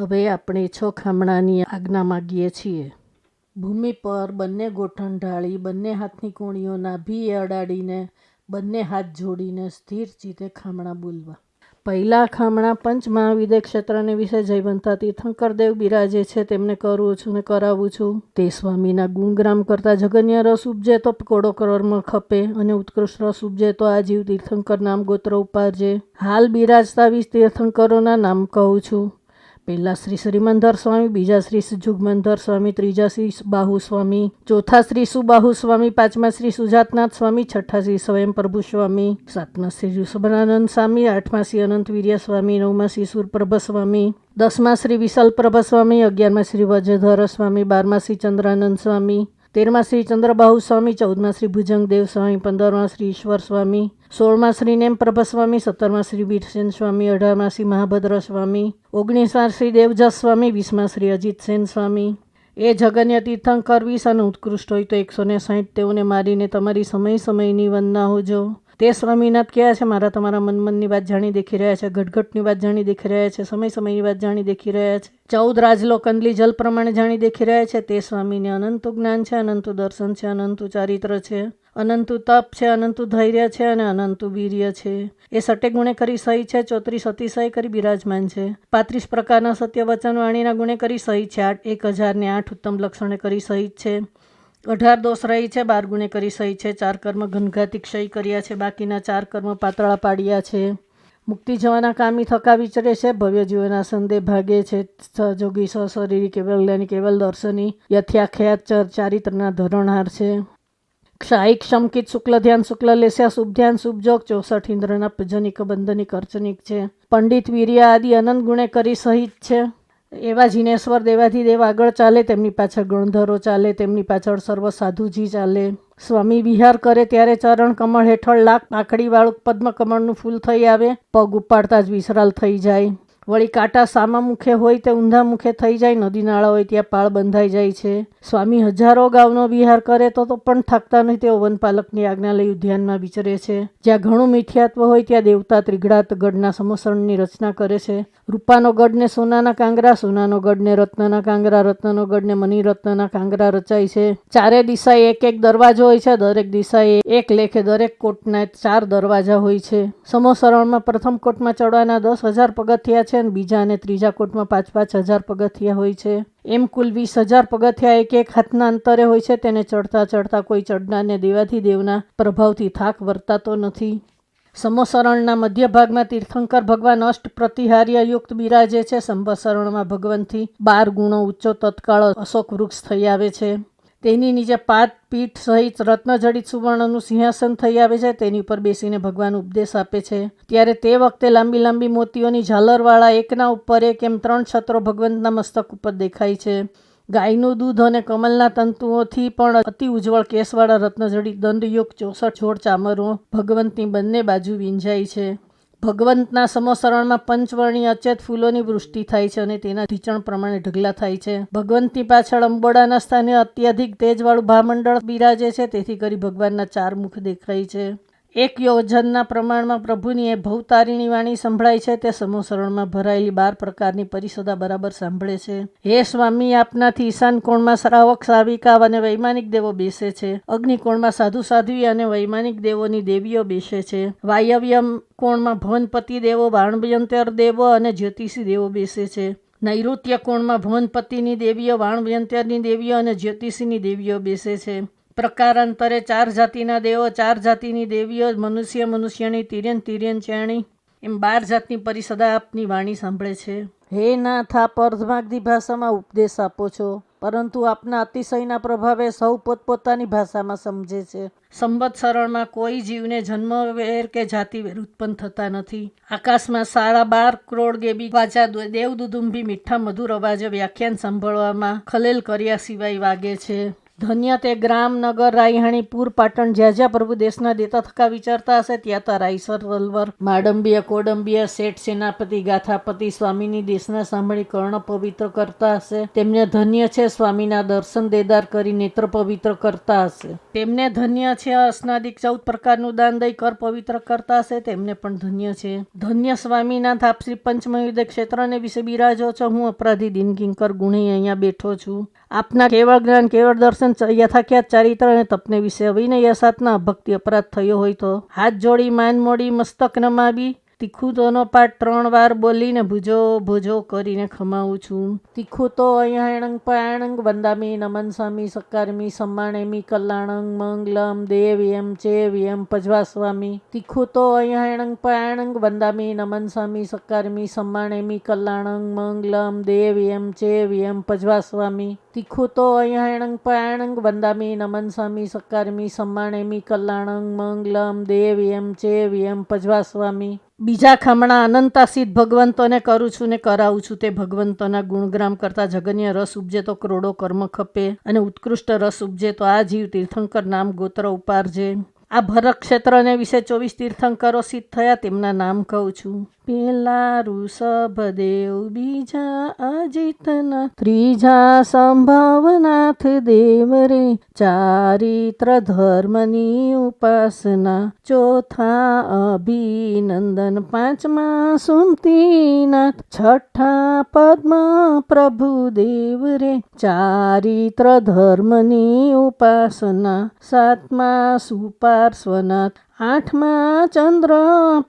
હવે આપણે 6 ખામણાની આજ્ઞા માગીએ છીએ. ભૂમિ પર બંને ગોઠણ ઢાળી, બંને હાથની કોણીઓ નાભીએ અડાડીને, બંને હાથ જોડીને સ્થિર ચિત્તે ખામણા બોલવા. પહેલા ખામણા પંચમહાવિદ્ય ક્ષેત્રને વિશે જયવંતા તીર્થંકર દેવ બિરાજે છે તેમને કરું છું ને કરાવું છું. તે સ્વામીના ગુણગ્રામ કરતા જગન્ય રસ ઉપજે તો કોડો કર્મ ખપે, અને ઉત્કૃષ્ટ રસ ઉપજે તો આ જીવ તીર્થંકર નામ ગોત્ર ઉપારજે. હાલ બિરાજતા 20 તીર્થંકરોના નામ કહું છું. પહેલા શ્રી શ્રીમંદર સ્વામી, બીજા શ્રી જુગમંદર સ્વામી, ત્રીજા શ્રી બાહુ સ્વામી, ચોથા શ્રી સુબાહુ સ્વામી, પાંચમા શ્રી સુજાતનાથ સ્વામી, છઠ્ઠા શ્રી સ્વયં પ્રભુ સ્વામી, સાતમા શ્રી ઋષભાનંદ સ્વામી, આઠમા શ્રી અનંત વીર્ય સ્વામી, નવમા શ્રી સુરપ્રભ સ્વામી, 10મા શ્રી વિશાલ પ્રભ સ્વામી, 11મા શ્રી વજધર સ્વામી, 12મા શ્રી ચંદ્રાનંદ સ્વામી, 13મા શ્રી ચંદ્રબાહુ સ્વામી, 14મા શ્રી ભુજંગદેવ સ્વામી, 15મા શ્રી ઈશ્વર સ્વામી, 16મા શ્રી નેમપ્રભ સ્વામી, 17મા શ્રી વીરસેન સ્વામી, 18મા શ્રી મહાભદ્ર સ્વામી, 19મા શ્રી દેવજસ સ્વામી, 20મા શ્રી અજીતસેન સ્વામી. એ જગન્ય તીર્થંકર 20 અને ઉત્કૃષ્ટ હોય તો 160 તેઓને મારીને તમારી સમયની વંદના હોજો. તે સ્વામીનાથ કહે છે, મારા તમારા મનની વાત જાણી દેખી રહ્યા છે, ઘટઘટની વાત જાણી દેખી રહ્યા છે, સમયની વાત જાણી દેખી રહ્યા છે, 14 રાજલોક અંદલી જલ પ્રમાણે જાણી દેખી રહ્યા છે. તે સ્વામીને અનંતું જ્ઞાન છે, અનંતું દર્શન છે, અનંતું ચારિત્ર છે, અનંતું તપ છે, અનંતું ધૈર્ય છે અને અનંતું વીર્ય છે. એ સટે ગુણે કરી સહી છે, 34 અતિશય કરી બિરાજમાન છે, 35 પ્રકારના સત્ય વચન વાણીના ગુણે કરી સહી છે, 1008 ઉત્તમ લક્ષણે કરી સહી છે, 18 દોષ રહી છે, 12 ગુણે કરી સહી છે, 4 કર્મ ઘનઘાતી ક્ષય કર્યા છે, બાકીના 4 કર્મ પાતળા પાડ્યા છે. મુક્તિ જવાના કામી થકા વિચરે છે, ભવ્ય જીવના સંદેહ ભાગે છે, સહજોગી સશરીરી કેવલ્યાની કેવલ દર્શની યથ્યાખ્યાત ચારિત્રના ધરણહાર છે. ક્ષાયિક શમકિત શુક્લ ધ્યાન શુક્લ લેસ્યા શુભ ધ્યાન શુભજોગ 64 ઇન્દ્રના પૂજનિક બંધનિક અર્ચનિક છે. પંડિત વીર્ય આદિ અનંત ગુણે કરી સહિત છે. એવા જીનેશ્વર દેવાધિદેવ આગળ ચાલે, તેમની પાછળ ગણધરો ચાલે, તેમની પાછળ સર્વ સાધુજી ચાલે. સ્વામી વિહાર કરે ત્યારે ચરણ કમળ હેઠળ લાખ પાંખડીવાળું પદ્મ કમળનું ફૂલ થઈ આવે, પગ ઉપાડતા જ વિસરાલ થઈ જાય. વળી કાંટા સામા મુખે હોય તે ઊંધા મુખે થઈ જાય, નદી નાળા હોય ત્યાં પાળ બંધાઈ જાય છે. સ્વામી હજારો ગામનો વિહાર કરે તો પણ થાકતા નહીં, તેઓ વનપાલકની આજ્ઞા લઈ ઉદ્યાનમાં વિચરે છે. જ્યાં ઘણું મિથ્યાત્વ હોય ત્યાં દેવતા ત્રિગળાત ગઢના સમસરણની રચના કરે છે. રૂપાનો ગઢ ને સોનાના કાંગરા, સોનાનો ગઢ ને રત્નના કાંગરા, રત્નનો ગઢ ને મણિરત્નના કાંગરા રચાય છે. ચારે દિશાએ એક એક દરવાજો હોય છે, દરેક દિશાએ એક લેખે દરેક કોટના 4 દરવાજા હોય છે. સમોસરણમાં પ્રથમ કોટમાં ચડવાના 10,000 પગથિયા છે અને બીજા અને ત્રીજા કોટમાં 5,000 પગથિયા હોય છે. એમ કુલ 20,000 પગથિયા એક એક હાથના અંતરે હોય છે. તેને ચડતા ચડતા કોઈ ચડનારને દેવાધિદેવના પ્રભાવથી થાક વર્તાતો નથી. સમોસરણના મધ્ય ભાગમાં તીર્થંકર ભગવાન અષ્ટ પ્રતિહાર્ય યુક્ત બિરાજે છે. સંવત્સરણમાં ભગવાનથી 12 ગુણો ઊંચો તત્કાળ અશોક વૃક્ષ થઈ આવે છે. તેની નીચે 5 પીઠ સહિત રત્નજડિત સુવર્ણનું સિંહાસન થઈ આવે છે. તેની ઉપર બેસીને ભગવાન ઉપદેશ આપે છે. ત્યારે તે વખતે લાંબી લાંબી મોતીઓની ઝાલરવાળા એકના ઉપર એક એમ 3 છત્રો ભગવંતના મસ્તક ઉપર દેખાય છે. ગાયનું દૂધ અને કમલના તંતુઓથી પણ અતિ ઉજ્જવળ કેસવાળા રત્નજડિત દંડયુક્ત 64 જોડ ચામરો ભગવંતની બંને બાજુ વીંજાય છે. ભગવંતના સમોસરણમાં પંચવર્ણીય અચેત ફૂલોની વૃષ્ટિ થાય છે અને તેના ઢીંચણ પ્રમાણે ઢગલા થાય છે. ભગવંતની પાછળ અંબોડાના સ્થાને અત્યધિક તેજવાળું ભામંડળ બિરાજે છે, તેથી કરી ભગવાનના 4 મુખ દેખાય છે. 1 યોજનના પ્રમાણમાં પ્રભુની એ ભવતારીણી વાણી સંભળાય છે. તે સમોસરણમાં ભરાયેલી 12 પ્રકારની પરિષદા બરાબર સાંભળે છે. હે સ્વામી, આપનાથી ઈશાન કોણમાં શ્રાવક શ્રાવિકા અને વૈમાનિક દેવો બેસે છે. અગ્નિકોણમાં સાધુ સાધ્વી અને વૈમાનિક દેવોની દેવીઓ બેસે છે. વાયવ્ય કોણમાં ભવનપતિ દેવો, વાણવ્યંતર દેવો અને જ્યોતિષી દેવો બેસે છે. નૈઋત્ય કોણમાં ભવનપતિની દેવીઓ, વાણવ્યંતરની દેવીઓ અને જ્યોતિષીની દેવીઓ બેસે છે. પ્રકારાંતરે 4 જાતિના દેવો, 4 જાતિની દેવીઓ, મનુષ્યની તિર્યન ચેણી એમ 12 જાતની પરિષદા આપની વાણી સાંભળે છે. હે નાથ, આપ અર્ધમાગધી ભાષામાં ઉપદેશ આપો છો, પરંતુ આપના અતિશયના પ્રભાવે સૌ પોતપોતાની ભાષામાં સમજે છે. સંવત્સરણમાં કોઈ જીવને જન્મવેર કે જાતિવેર ઉત્પન્ન થતા નથી. આકાશમાં 12.5 કરોડ ગેબી વાજા દેવદુદુંભી મીઠા મધુર અવાજે વ્યાખ્યાન સાંભળવામાં ખલેલ કર્યા સિવાય વાગે છે. ધન્ય તે ગ્રામ નગર રાયહાણી પૂર પાટણ જ્યાં જ્યાં પ્રભુ દેશના દેતા થકા વિચારતા હશે ત્યાં ત્યાં રાયસર વલવર માડંબીય કોડંબીય શેઠ સેનાપતિ ગાથાપતિ સ્વામીની દેશના સાંભળી કર્ણ પવિત્ર કરતા હશે. તેમને ધન્ય છે સ્વામીના દર્શન દેદાર કરી નેત્ર પવિત્ર કરતા હશે. તેમને ધન્ય છે અસ્નાદિક 14 પ્રકારનું દાન દઈ કર પવિત્ર કરતા હશે. તેમને પણ ધન્ય છે. ધન્ય સ્વામીનાથ આપ શ્રી પંચમયુદ્ધ ક્ષેત્રને વિશે બિરાજો છો. હું અપરાધી દિનકિંકર ગુણી અહીંયા બેઠો છું. આપના કેવળ જ્ઞાન કેવળ દર્શન યથાખ્યાત ચારિત્ર અને તપને વિશે અવિનય યસાતના ભક્તિ અપરાધ થયો હોય તો હાથ જોડી માન મોડી મસ્તક નમાવી તીખું તોનો પાઠ 3 વાર બોલીને ભુજો ભોજો કરીને ખમાવું છું. તીખું તો અયણંગ પાયણંગ વંદામી નમન સ્વામી સકારમી સમ્માણેમી કલ્યાણંગ મંગલમ દેવ્યમ ચેવ્યમ પજવા સ્વામી. તીખું તો અયણંગ પાયણંગ વંદામી નમન સ્વામી સકારમી સમ્માણેમી કલ્યાણંગ મંગલમ દેવ્યમ ચેવ્યમ પજવા સ્વામી. તીખું તો અયણંગ પાયણંગ વંદામી નમન સ્વામી સકારમી સમ્માણેમી કલ્યાણંગ મંગલમ દેવ્યમ ચેવ્યમ પજવા સ્વામી. બીજા ખમણા અનંતાસિદ્ધ ભગવંતોને કરું છું ને કરાવું છું. તે ભગવંતોના ગુણગ્રામ કરતા જગન્ય રસ ઉપજે તો કરોડો કર્મ ખપે અને ઉત્કૃષ્ટ રસ ઉપજે તો આ જીવ તીર્થંકર નામ ગોત્ર ઉપારજે. આ ભરત ક્ષેત્રને વિશે 24 તીર્થંકરો સિદ્ધ થયા તેમના નામ કહું છું. પેલા ઋષભદેવ, બીજા અજિતનાથ, ત્રીજા સંભવનાથ દેવ રે, ચારિત્ર ધર્મની ઉપાસના, ચોથા અભિનંદન, પાંચમા સુમતીનાથ, છઠ્ઠા પદ્મ પ્રભુ દેવ રે, ચારિત્ર ધર્મની ઉપાસના, સાતમા સુપાર્શ્વનાથ, આઠમા ચંદ્ર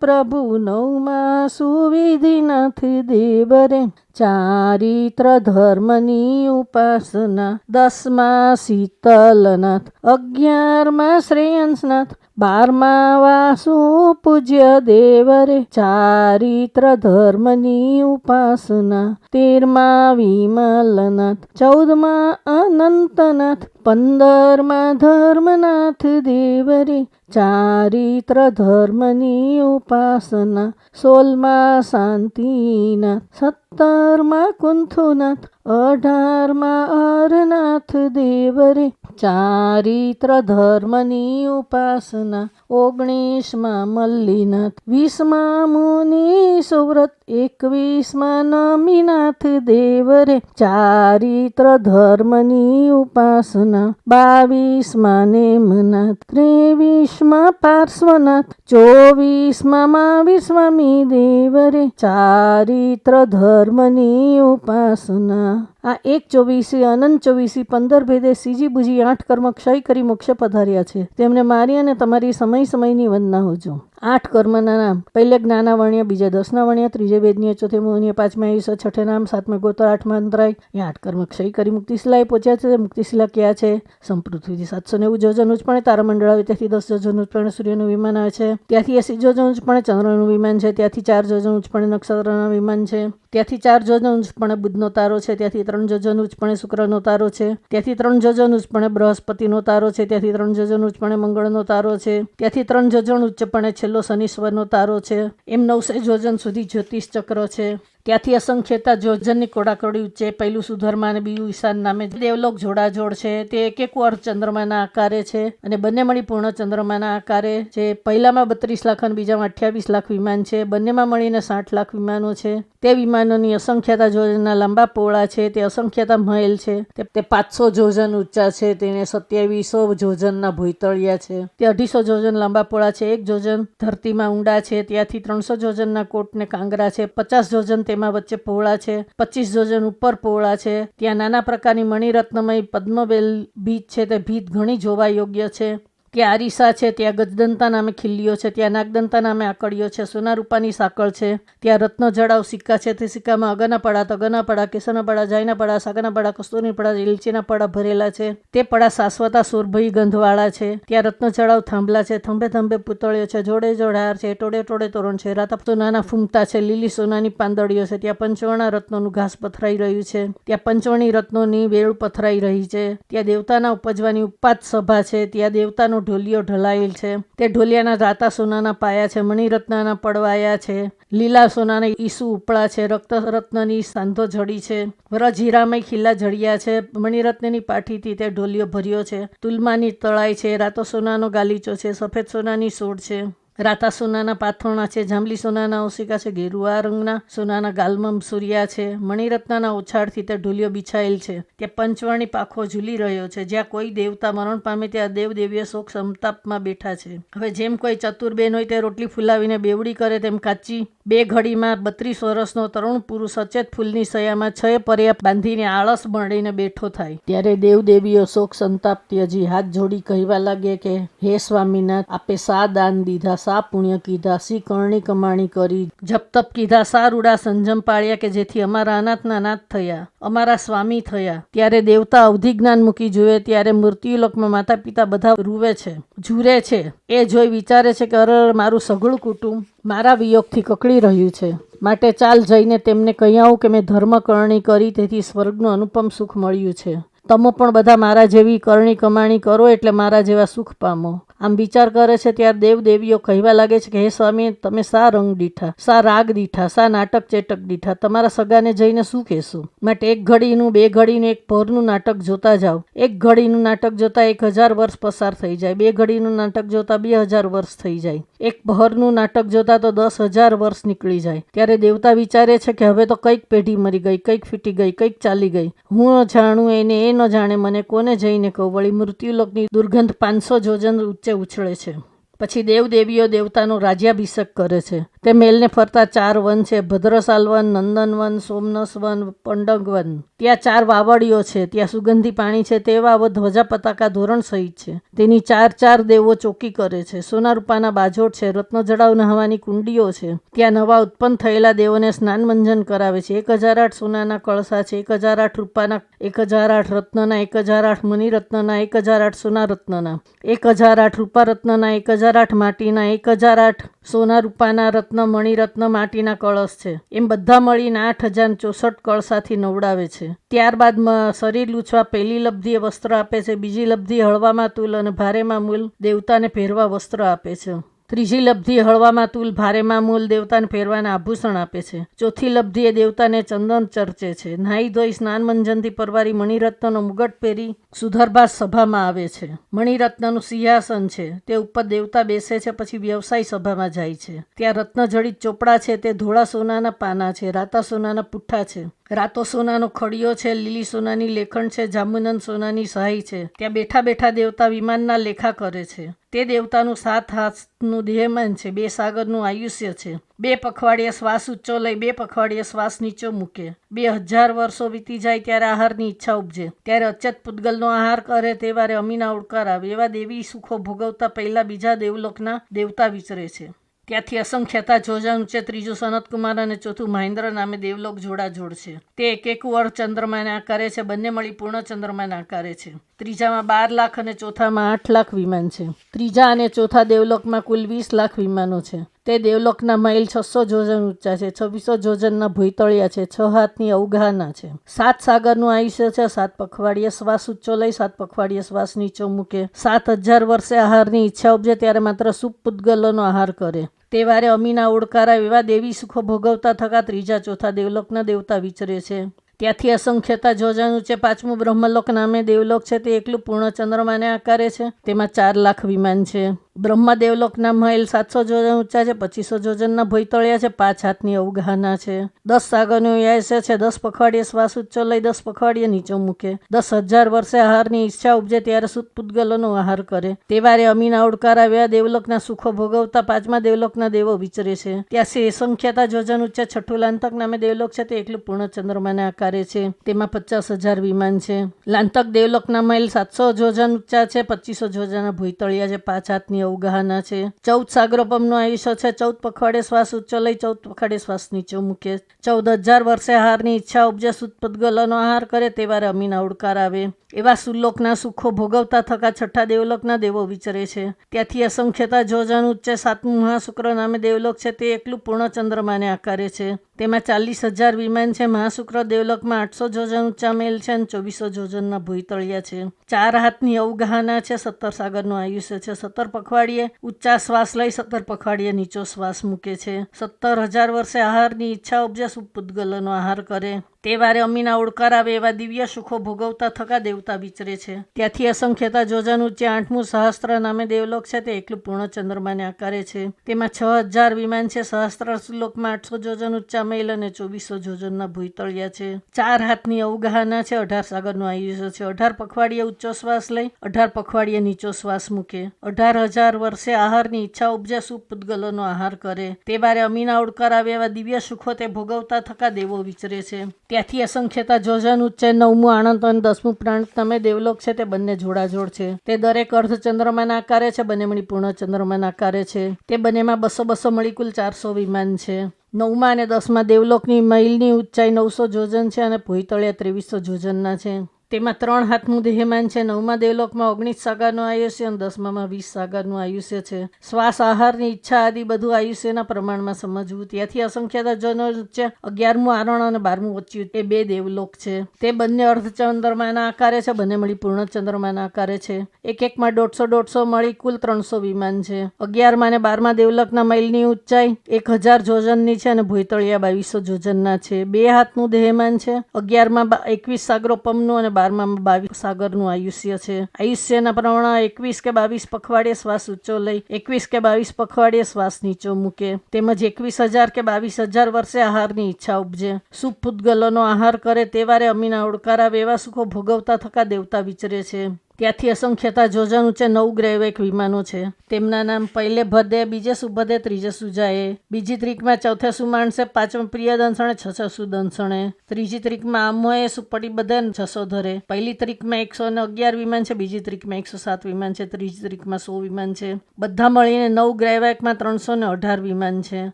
પ્રભુ, નવમા સુવિધિનાથ દેવ રે, ચારિત્ર ધર્મની ઉપાસના, દસમા શીતલનાથ, 11મા શ્રેયંસનાથ, 12મા વાસુ પૂજ્ય દેવ રે, ચારિત્ર ધર્મની ઉપાસના, 13મા વિમલનાથ, 14મા અનંતનાથ, 15મા ધર્મનાથ દેવ રે, ચારિત્ર ધર્મની ઉપાસના, 16મા શાંતિનાથ, 17મા કુંથુનાથ, 18મા હરનાથ દેવ રે, ચારિત્ર ધર્મની ઉપાસના, 19મા મલ્લીનાથ, 20મા મુનિ સુવ્રત, 21મા નમીનાથ દેવ રે, ચારિત્ર ધર્મની ઉપાસના, 22મા નેમનાથ, 23મા પાર્શ્વનાથ, 24મા મહાવીર સ્વામી દેવ રે, ચારિત્ર ધર્મની ઉપાસના. આ 1/24 અનંત 24 15 ભેદે સીજી બુજી 8 કર્મ ક્ષય કરી મોક્ષ પધાર્યા છે. તેમને મારી અને તમારી સમય સમયની વંદના હોજો. 8 કર્મના નામ: પહેલે જ્ઞાનાવર્ણ્ય, બીજે દસનાવર્ણ્ય, ત્રીજે વેદનીય, ચોથે મોહનીય, પાંચમે આયુષ, છઠ્ઠે નામ, સાતમે ગોત્ર, આઠમા અંતરાય. એ 8 કર્મ ક્ષય કરી મુક્તિશિલાએ પહોંચ્યા છે. મુક્તિશિલા ક્યાં છે? સંપૃથ્વીથી 790 જોજન ઉચ્ચપણે તારામંડળ આવે ત્યાંથી 10 જોજન ઉચ્ચપણે સૂર્યનું વિમાન આવે છે. ત્યાંથી 80 જોજન ઉચ્ચપણે ચંદ્રનું વિમાન છે. ત્યાંથી 4 જોજન ઉચ્ચપણે નક્ષત્રના વિમાન છે. ત્યાંથી 4 જોજન ઉચ્ચપણે બુધનો તારો છે. ત્યાંથી 3 જોજન ઉચ્ચપણે શુક્રનો તારો છે. ત્યાંથી 3 જોજન ઉચ્ચપણે બૃહસ્પતિનો તારો છે. ત્યાંથી 3 જોજન ઉચ્ચપણે મંગળનો તારો છે. ત્યાંથી 3 જોજન ઉચ્ચપણે છેલ્લો શનીશ્વરનો તારો છે. એમ 900 જોજન સુધી જ્યોતિષ ચક્ર છે. ત્યાંથી અસંખ્યતા જોજનની કોડાકોડી ઉચ્ચે. પહેલું સુધર્મા અને બીજું ઈશાન નામે દેવલોક જોડાજોડ છે. તે એક અર્ધ ચંદ્રમાના આકારે છે અને બંને મળી પૂર્ણ ચંદ્રમાના આકારે છે. પહેલામાં 32 લાખ અને બીજામાં 28 લાખ વિમાન છે. બંનેમાં મળીને 60 લાખ વિમાનો છે. તે વિમાનોની અસંખ્યતા જોજનના લાંબા પહોળા છે. તે અસંખ્યતા મહેલ છે. તે 500 જોજન ઊંચા છે. તેને 2700 જોજનના ભોયતળિયા છે. તે 250 જોજન લાંબા પહોળા છે. 1 જોજન ધરતીમાં ઊંડા છે. ત્યાંથી 300 જોજનના કોટ ને કાંગરા છે. 50 જોજન તેમાં વચ્ચે પહોળા છે. 25 જોજન ઉપર પહોળા છે. ત્યાં નાના પ્રકારની મણિરત્નમય પદ્મવેલ ભીત છે. તે ભીત ઘણી જોવા યોગ્ય છે. ત્યાં અરીસા છે. ત્યાં ગજદંતા નામે ખીલ્લીઓ છે. ત્યાં નાગદંતા નામે આકડીઓ છે. સોના રૂપાની સાંકળ છે. ત્યાં રત્ન જડાવ સિક્કા છે. તે સિક્કામાં અગના પડા, તગના પડા, કેસરના પડા, જાયના પડા, સાગરના પડા, કસ્તુરીના પડા, ઇલચીના પડા ભરેલા છે. તે પડા શાશ્વતા સુરભી ગંધવાળા છે. ત્યાં રત્ન જડાવ થાંભલા છે. થંભે થંભે પૂતળીઓ છે. જોડે જોડે હાર છે. ટોળે ટોળે તોરણ છે. રાતા સોનાના ફૂમતા છે. લીલી સોનાની પાંદડીઓ છે. ત્યાં પંચવર્ણા રત્નોનું ઘાસ પથરાઈ રહ્યું છે. ત્યાં પંચવર્ણી રત્નોની વેળ પથરાઈ રહી છે. ત્યાં દેવતાના ઉપજવાની ઉપાત સભા છે. ત્યાં દેવતાનો ઢોલિયો ઢલાયેલ છે. તે ઢોલિયાના રાતા સોનાના પાયા છે. મણિરત્નના પડવાયા છે. લીલા સોનાના ઈસુ ઉપળા છે, રક્તરત્નની સાંધો જડી છે, વ્રજહીરામય ખીલા જડિયા છે, મણિરત્નની પાઠીથી તે ઢોલિયો ભર્યો છે, તુલમાની તળાઈ છે, રાતો સોનાનો ગાલીચો છે, સફેદ સોનાની સોડ છે, રાતા સોનાના પાથરણા છે, જાંબલી સોનાના ઓશિકા છે, ગેરુઆ રંગના સોનાના ગાલમમ સૂર્યા છે, મણિરત્નના ઓછાળથી તે ઢોલિયો બિછાયેલ છે, ત્યાં પંચવર્ણી પાખો ઝૂલી રહ્યો છે, જ્યાં કોઈ દેવતા મરણ પામે ત્યાં દેવદેવીઓ શોક સંતાપમાં બેઠા છે. હવે જેમ કોઈ ચતુર્બેન હોય તે રોટલી ફુલાવીને બેવડી કરે તેમ કાચી બે ઘડીમાં 32 વર્ષનો તરુણ પુરુષ અચેત ફૂલની સયામાં 6 પર્યા બાંધીને આળસ મળીને બેઠો થાય. ત્યારે દેવદેવીઓ શોક સંતાપ ત્યજી હાથ જોડી કહેવા લાગે કે હે સ્વામીનાથ, આપે સા દાન દીધા, સા પુણ્ય કીધા, સી કરણી કમાણી કરી, જપ તપ કીધા, સા રૂડા સંજમ પાળ્યા કે જેથી અમારા અનાથના નાથ થયા, અમારા સ્વામી થયા. ત્યારે દેવતા અવધિ જ્ઞાન મૂકી જુએ ત્યારે મૃત્યુલોકમાં માતા પિતા બધા રૂવે છે, ઝૂરે છે. એ જોઈ વિચારે છે કે અરે મારું સઘળું કુટુંબ મારા વિયોગથી કકડી રહ્યું છે, માટે ચાલ જઈને તેમને કહી આવું કે મેં ધર્મ કરણી કરી તેથી સ્વર્ગનું અનુપમ સુખ મળ્યું છે. તમે પણ બધા મારા જેવી કરણી કમાણી કરો એટલે મારા જેવા સુખ પામો. આમ વિચાર કરે છે ત્યારે દેવદેવીઓ કહેવા લાગે છે કે હે સ્વામી, તમે સા રંગ દીઠા, સા રાગ દીઠા, સા નાટક ચેટક દીઠા, તમારા સગાને જઈને શું કહેશું? માટે એક ઘડીનું, બે ઘડીનું, એક પહરનું નાટક જોતા જાઓ. એક ઘડીનું નાટક જોતા 1000 વર્ષ પસાર થઈ જાય, બે ઘડીનું નાટક જોતા 2000 વર્ષ થઈ જાય, એક પહરનું નાટક જોતા તો 10,000 વર્ષ નીકળી જાય. ત્યારે દેવતા વિચારે છે કે હવે તો કઈક પેઢી મરી ગઈ, કઈક ફીટી ગઈ, કઈક ચાલી ગઈ, હું જાણું એને એ ન જાણે, મને કોને જઈને કહું? વળી મૃત્યુલોકની દુર્ગંધ 500 જોજન ઊંચે ઉછળે છે. પછી દેવદેવીઓ દેવતાનો રાજ્યાભિષેક કરે છે. તે મેલને ફરતા 4 વન છે, ભદ્રશાલ વન, નંદનવન, સોમનસ વન, પંડગ વન. ત્યાં 4 વાવડીઓ છે, ત્યાં સુગંધી પાણી છે, તે વાવ ધ્વજા પતાકા ધોરણ સહિત છે. તેની 4 દેવો ચોકી કરે છે. સોના રૂપાના બાજોટ છે, રત્ન જડાવ નહાવાની કુંડીઓ છે. ત્યાં નવા ઉત્પન્ન થયેલા દેવોને સ્નાન મંજન કરાવે છે. 1008 સોનાના કળશા છે, 1008 રૂપાના, 1008 રત્નના, 1008 મણિરત્નના, 1008 સોના રત્નના, 1008 રૂપા રત્નના, 1008 માટીના, 1008 સોના રૂપાના રત્ન મણિરત્ન માટીના કળશ છે. એમ બધા મળીને 8064 કળશાથી નવડાવે છે. ત્યારબાદ શરીર લૂછવા પહેલી લબ્ધિએ વસ્ત્ર આપે છે, બીજી લબ્ધિએ હળવામાં તુલ અને ભારેમાં મૂલ દેવતાને પહેરવા વસ્ત્ર આપે છે, ત્રીજી લબ્ધિએ હળવામાં તુલ ભારેમાં મૂલ દેવતાને પહેરવાના આભૂષણ આપે છે, ચોથી લબ્ધિએ દેવતાને ચંદન ચર્ચે છે. નાહી ધોઈ સ્નાન મંજનથી પરવારી મણિરત્નનો મુગટ પહેરી સુધરભા સભામાં આવે છે. મણિરત્નનું સિંહાસન છે, તે ઉપર દેવતા બેસે છે. પછી વ્યવસાય સભામાં જાય છે. ત્યાં રત્નજડિત ચોપડા છે, તે ધોળા સોનાના પાના છે, રાતા સોનાના પુઠ્ઠા છે, રાતો સોનાનો ખડિયો છે, લીલી સોનાની લેખણ છે, જાંબુનન સોનાની સહાઈ છે. ત્યાં બેઠા બેઠા દેવતા વિમાનના લેખા કરે છે. તે દેવતાનું 7 હાથનું દેહમાન છે, 2 સાગરનું આયુષ્ય છે, 2 પખવાડિયા શ્વાસ ઊંચો લઈ 2 પખવાડિયા શ્વાસ નીચો મૂકે, 2000 વર્ષો વીતી જાય ત્યારે આહારની ઈચ્છા ઉપજે, ત્યારે અચેત પૂતગલનો આહાર કરે તે વારે અમીના ઉડકાર આવે. એવા દેવી સુખો ભોગવતા પહેલા બીજા દેવલોકના દેવતા વિચરે છે. ત્યાંથી અસંખ્યતા જોજા ઊંચે ત્રીજું સનતકુમાર અને ચોથું મહેન્દ્ર નામે દેવલોક જોડાજોડ છે. તે એક અર્ધ ચંદ્રમાને આકારે છે, બંને મળી પૂર્ણ ચંદ્રમાને આકારે છે. ત્રીજામાં 12 લાખ અને ચોથામાં 8 લાખ વિમાન છે. ત્રીજા અને ચોથા દેવલોકમાં કુલ 20 લાખ વિમાનો છે. તે દેવલોકના મહેલ 600 જોજન ઊંચા છે, 2600 જોજનના ભોયતળિયા છે, 6 હાથની અવગાહના છે, 7 સાગરનું આયુષ્ય છે, 7 પખવાડિયા શ્વાસ ઊંચો લઈ 7 પખવાડિયા શ્વાસ નીચો મૂકે, 7000 વર્ષે આહારની ઈચ્છા ઉપજે ત્યારે માત્ર શુભ પૂતગલોનો આહાર કરે. તે વારે અમીના ઓળકારા એવા દેવી સુખો ભોગવતા થકા ત્રીજા ચોથા દેવલોકના દેવતા વિચરે છે. ત્યાંથી અસંખ્યતા જોજન ઊંચે 5મું બ્રહ્મલોક નામે દેવલોક છે, તે એકલું પૂર્ણ ચંદ્રમાને આકારે છે. તેમાં 4 લાખ વિમાન છે. બ્રહ્મા દેવલોકના મહેલ 700 જોજન ઊંચા છે, 2500 જોજનના ભોયતળિયા છે, 5 હાથની અવગાહના છે, 10 સાગરનું આયુષ્ય છે, 10 પખવાડિયે શ્વાસ ઊંચો લઈ 10 પખવાડિયે નીચો મૂકે, 10,000 વર્ષે આહારની ઈચ્છા ઉપજે ત્યારે શુદ્ધ પૂતગલોનો આહાર કરે. તે વારે અમીના ઓડકાર આવ્યા દેવલોકના સુખો ભોગવતા 5મા દેવલોકના દેવો વિચરે છે. ત્યાં અસંખ્યતા જોજન ઊંચે 6ઠું લાંતક નામે દેવલોક છે, તે એકલું પૂર્ણ ચંદ્રમાને આકારે છે. તેમાં 50,000 વિમાન છે. લાંતક દેવલોકના મહેલ 700 જોજન ઊંચા છે, 2500 જોજનના ભોયતળિયા છે, 5 હાથની અવગાહના છે, 14 સાગરોપમનું આયુષ્ય છે, 14 પખવાડિયે શ્વાસ ઊંચો લઈ 14 પખવાડિયે શ્વાસ નીચો મૂકે, 14,000 વર્ષે આહારની ઈચ્છા ઉપજે શુદ્ધ પૂતગલોનો આહાર કરે તે વારે અમીના ઓડકાર આવે. એવા સુલોકના સુખો ભોગવતા થકા 6ઠા દેવલોકના દેવો વિચરે છે. ત્યાંથી અસંખ્યતા જોજન ઊંચે 7મું મહાશુક્ર નામે દેવલોક છે, તે એકલું પૂર્ણ ચંદ્રમાને આકારે છે. તેમાં 40,000 વિમાન છે. મહાશુક્ર દેવલોકમાં 800 જોજન ઊંચા મહેલ છે અને 2400 જોજનના ભોયતળિયા છે, 4 હાથની અવગાહના છે, 17 સાગરનું આયુષ્ય છે, 17 પખવાડિયે ઊંચા શ્વાસ લઈ 17 પખવાડિયે નીચો શ્વાસ મૂકે છે. 17,000 વર્ષે આહારની ઈચ્છા ઉપજે પૂતગલોનો આહાર કરે. તે વારે અમીના ઓડકાર આવે એવા દિવ્ય સુખો ભોગવતા થકા દેવતા વિચરે છે. ત્યાંથી અસંખ્યતા જોજન ઊંચે 8મું સહસ્ત્ર નામે દેવલોક છે તે એકલું પૂર્ણ ચંદ્રમાને આકારે છે. તેમાં 6,000 વિમાન છે. સહસ્ત્ર લોકમાં 800 જોજન ઊંચા મૈલ અને 2400 જોજનના ભૂતળિયા છે. 4 હાથની અવગાહના છે. 18 સાગરનું આયુષ્ય છે. 18 પખવાડિયે ઊંચો શ્વાસ લઈ 18 પખવાડિયે નીચો શ્વાસ મૂકે. 18,000 વર્ષે આહારની ઈચ્છા ઉપજે પૂતગલોનો આહાર કરે. તે વારે અમીના ઓડકાર આવે એવા દિવ્ય સુખો તે ભોગવતા થકા દેવો વિચરે છે. ત્યાંથી અસંખ્યતા જોજન ઉચ્ચે 9મું આનંદ અને 10મું પ્રાણ તમે દેવલોક છે તે બંને જોડાજોડ છે. તે દરેક અર્ધ ચંદ્રમાના આકારે છે. બંને મળી પૂર્ણ ચંદ્રમાના આકારે છે. તે બંનેમાં 200 મળી કુલ 400 વિમાન છે. 9મા અને 10મા દેવલોકની મૈલની ઊંચાઈ 900 જોજન છે અને ભૂતળિયા 2300 જોજનના છે. તેમાં 3 હાથનું દેહમાન છે. 9મા દેવલોકમાં 19 સાગરનું આયુષ્ય અને 10મામાં 20 સાગરનું આયુષ્ય છે. શ્વાસ આહારની ઈચ્છા આદિ બધું આયુષ્યના પ્રમાણમાં સમજવું. ત્યાંથી અસંખ્યતા જોજન ઉચ્ચે 11મું આરણ અને 12મું વચ્યું એ 2 દેવલોક છે. તે બંને અર્ધ ચંદ્રમાના આકારે છે. બંને મળી પૂર્ણ ચંદ્રમાના આકારે છે. એક માં 150 મળી કુલ 300 વિમાન છે. 11મા અને 12મા દેવલોકના મૈલની ઊંચાઈ 1000 જોજનની છે અને ભૂતળિયા 2200 જોજનના છે. 2 હાથનું દેહમાન છે. 11માં 21 સાગરોપમનું અને 12માં 22 સાગરનું આયુષ્ય છે. આયુષ્યના પ્રમાણ 21 કે 22 પખવાડિયે શ્વાસ ઊંચો લઈ 21 કે 22 પખવાડિયે શ્વાસ નીચો મૂકે. તેમજ 21,000 કે 22,000 વર્ષે આહારની ઈચ્છા ઉપજે. પૂતગલોનો આહાર કરે. તે વારે અમીના ઓડકાર આવે એવા સુખો ભોગવતા થકા દેવતા વિચરે છે. ત્યાંથી અસંખ્યતા જોજન ઊંચે 9 ગ્રહવેક વિમાનો છે. તેમના નામ પહેલે ભદ્દે, બીજે સુભદ્દે, ત્રીજે સુજાએ, બીજી ત્રિકમાં ચોથે સુમાણસે, 5મા પ્રિયદંશણે, 6 સુદંશણે, ત્રીજી ત્રિકમાં આમોએ, સુપટી બધે, 600 ધરે. પહેલી ત્રિકમાં 111 વિમાન છે. બીજી ત્રિકમાં 107 વિમાન છે. ત્રીજી ત્રિકમાં 100 વિમાન છે. બધા મળીને 9 ગ્રહવેકમાં 318 વિમાન છે.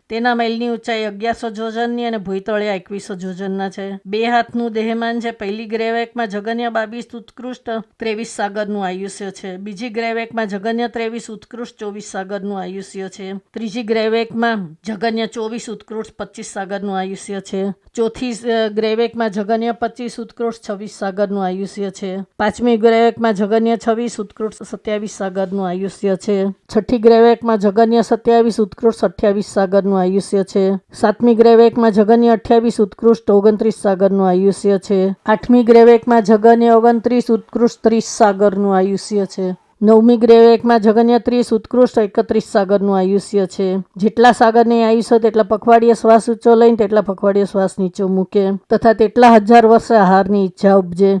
તેના મૈલની ઊંચાઈ 1100 જોજનની અને ભૂતળિયા 2100 જોજનના છે. 2 હાથનું દેહમાન છે. પહેલી ગ્રહવેકમાં જગન્ય 22 ઉત્કૃષ્ટ 23 સાગરનું આયુષ્ય છે. બીજી ગ્રહવેકમાં જગન્ય 23 ઉત્કૃષ્ટ 24 સાગરનું આયુષ્ય છે. ત્રીજી ગ્રહવેકમાં જગન્ય 24 ઉત્કૃષ્ટ 25 સાગરનું આયુષ્ય છે. ચોથી ગ્રહવેકમાં જગન્ય 25 ઉત્કૃષ્ટ 26 સાગરનું આયુષ્ય છે. 5મી ગ્રહવેકમાં જગન્ય 26 ઉત્કૃષ્ટ 27 સાગરનું આયુષ્ય છે. 6ઠ્ઠી ગ્રહવેકમાં જગન્ય 27 ઉત્કૃષ્ટ 28 સાગરનું આયુષ્ય છે. 7મી ગ્રહવેકમાં જગન્ય 28 ઉત્કૃષ્ટ 29 સાગરનું આયુષ્ય છે. 8મી ગ્રહવેકમાં જગન્ય 29 ઉત્કૃષ્ટ 30 સાગરનું આયુષ્ય છે. 9મી ગ્રહવેકમાં જગન્ય 30 ઉત્કૃષ્ટ 31 સાગરનું આયુષ્ય છે. જેટલા સાગરની આયુષ્ય તેટલા પખવાડિયે શ્વાસ ઊંચો લઈને તેટલા પખવાડિયે શ્વાસ નીચો મૂકે તથા તેટલા 1000 વર્ષે આહારની ઈચ્છા ઉપજે.